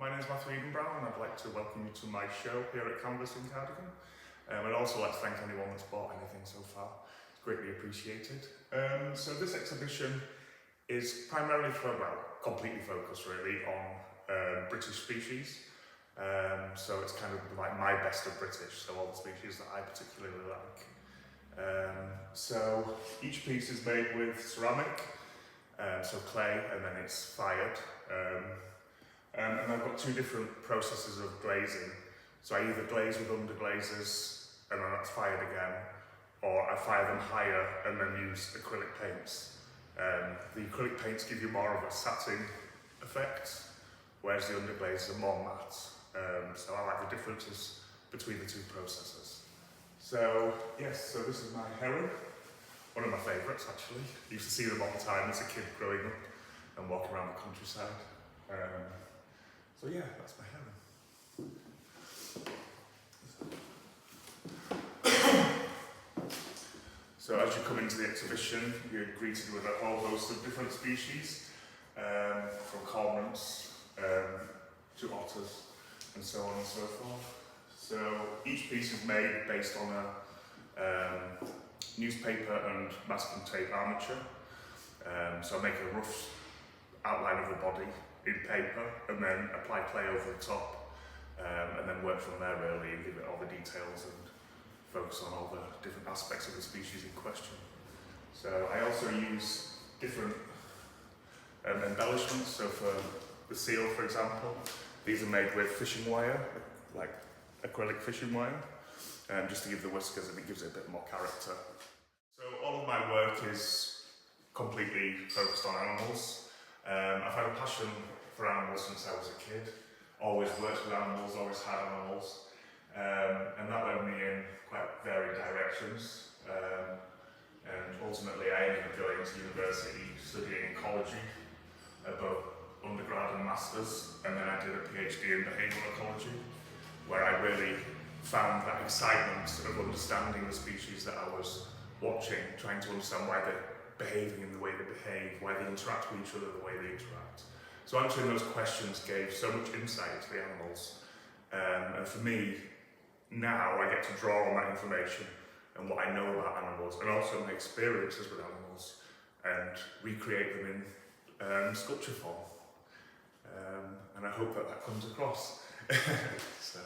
My name is Mathew Edenbrow and I'd like to welcome you to my show here at Canfas in Cardigan. I'd also like to thank anyone that's bought anything so far. It's greatly appreciated. So this exhibition is primarily completely focused really on British species. So it's kind of like my best of British, so all the species that I particularly like. So each piece is made with ceramic, so clay, and then it's fired. And I've got two different processes of glazing. So I either glaze with underglazers and then that's fired again, or I fire them higher and then use acrylic paints. The acrylic paints give you more of a satin effect, whereas the underglazers are more matte. So I like the differences between the two processes. So yes, so this is my heron, one of my favourites actually. I used to see them all the time as a kid growing up and walking around the countryside. So yeah, that's my heron. So as you come into the exhibition, you're greeted with a whole host of different species, from cormorants to otters, and so on and so forth. So each piece is made based on a newspaper and masking tape armature. So I make a rough outline of the body in paper and then apply clay over the top, and then work from there really and give it all the details and focus on all the different aspects of the species in question. So I also use different embellishments. So for the seal, for example, these are made with fishing wire, like acrylic fishing wire, just to give the whiskers, and it gives it a bit more character. So all of my work is completely focused on animals. I've had a passion for animals since I was a kid. Always worked with animals, always had animals. And that led me in quite varied directions. And ultimately I ended up going to university studying ecology, both undergrad and masters. And then I did a PhD in behavioural ecology, where I really found that excitement of understanding the species that I was watching, trying to understand why they're behaving in the way they behave, why they interact with each other the way they interact. So answering those questions gave so much insight into the animals. And for me, now I get to draw on that information and what I know about animals, and also my experiences with animals, and recreate them in sculpture form. And I hope that comes across. So.